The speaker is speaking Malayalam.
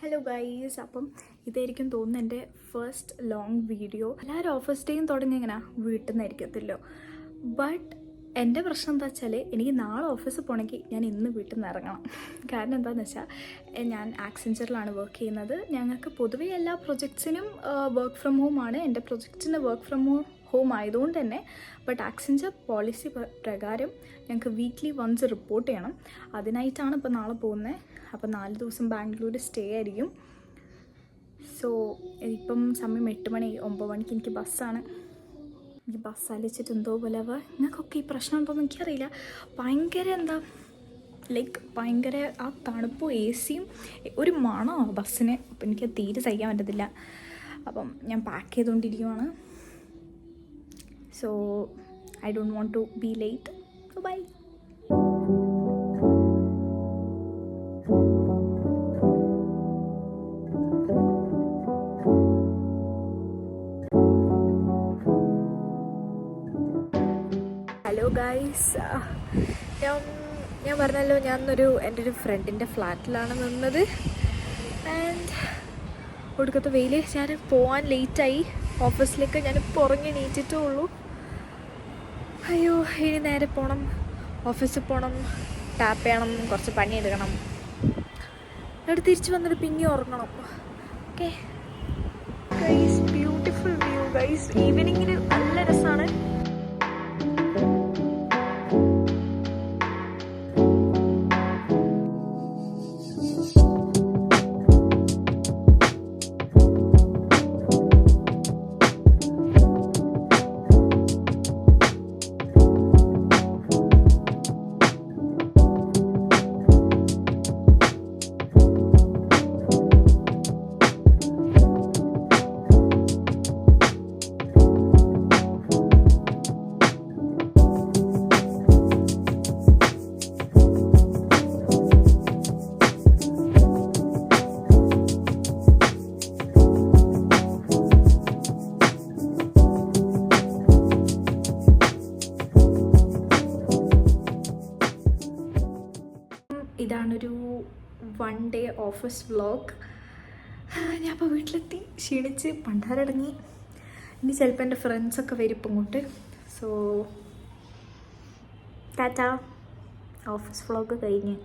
ഹലോ ഗൈസ്, അപ്പം ഇതായിരിക്കും തോന്നുന്നു എൻ്റെ ഫസ്റ്റ് ലോങ് വീഡിയോ. എല്ലാവരും ഓഫീസ് ഡേയും തുടങ്ങി ഇങ്ങനെ വീട്ടിൽ നിന്നായിരിക്കത്തില്ലോ. ബട്ട് എൻ്റെ പ്രശ്നം എന്താ വെച്ചാൽ എനിക്ക് നാളെ ഓഫീസിൽ പോകണമെങ്കിൽ ഞാൻ ഇന്ന് വീട്ടിൽ നിന്ന് ഇറങ്ങണം. കാരണം എന്താണെന്ന് വെച്ചാൽ ഞാൻ ആക്സെഞ്ചറിലാണ് വർക്ക് ചെയ്യുന്നത്. ഞങ്ങൾക്ക് പൊതുവേ എല്ലാ പ്രൊജക്ട്സിനും വർക്ക് ഫ്രം ഹോം ആണ്. എൻ്റെ പ്രൊജക്ട്സിന് വർക്ക് ഫ്രം ഹോം ആയതുകൊണ്ട് തന്നെ ബട്ട് ആക്സെഞ്ചർ പോളിസി പ്രകാരം ഞങ്ങൾക്ക് വീക്ക്ലി വൺസ് റിപ്പോർട്ട് ചെയ്യണം. അതിനായിട്ടാണ് ഇപ്പോൾ നാളെ പോകുന്നത്. അപ്പോൾ 4 ദിവസം ബാംഗ്ലൂർ സ്റ്റേ ആയിരിക്കും. സോ ഇപ്പം സമയം 8 മണി, 9 മണിക്ക് എനിക്ക് ബസ്സാണ്. എനിക്ക് ബസ് അലിച്ചിട്ട് എന്തോ പോലെ നിങ്ങൾക്കൊക്കെ ഈ പ്രശ്നം ഉണ്ടോയെന്ന് എനിക്കറിയില്ല. ഭയങ്കര ആ തണുപ്പും എ സിയും ഒരു മണമോ ബസ്സിന്. അപ്പം എനിക്ക് തീരെ സഹിക്കാൻ പറ്റത്തില്ല. അപ്പം ഞാൻ പാക്ക് ചെയ്തുകൊണ്ടിരിക്കുവാണ്. So I don't want to be late. So bye. Hello guys, ഞാൻ പറഞ്ഞല്ലോ എൻ്റെ ഒരു ഫ്രണ്ടിൻ്റെ ഫ്ലാറ്റിലാണ് നിന്നത്. ആൻഡ് ഒടുക്കത്തെ വെയിൽ, ഞാൻ പോകാൻ ലേറ്റായി ഓഫീസിലേക്ക്. ഞാനിപ്പോൾ ഉറങ്ങി ഉള്ളൂ. അയ്യോ, ഇനി നേരെ പോകണം, ഓഫീസിൽ പോകണം, ടാപ്പ് ചെയ്യണം, കുറച്ച് പണിയെടുക്കണം, എന്നിട്ട് തിരിച്ച് വന്നിട്ട് പിന്നെ ഉറങ്ങണം. Okay guys, beautiful view guys. ഈവനിങ്ങിന് നല്ല രസമാണ്. ഇതാണൊരു 1 ഡേ ഓഫീസ് വ്ളോഗ്. ഞാൻ അപ്പോൾ വീട്ടിലെത്തി, ക്ഷീണിച്ച് പണ്ടാരടങ്ങി. ഇനി ചിലപ്പോൾ എൻ്റെ ഫ്രണ്ട്സൊക്കെ വരും ഇപ്പം ഇങ്ങോട്ട്. സോ ടാറ്റാ, ഓഫീസ് വ്ളോഗ് കഴിഞ്ഞ്.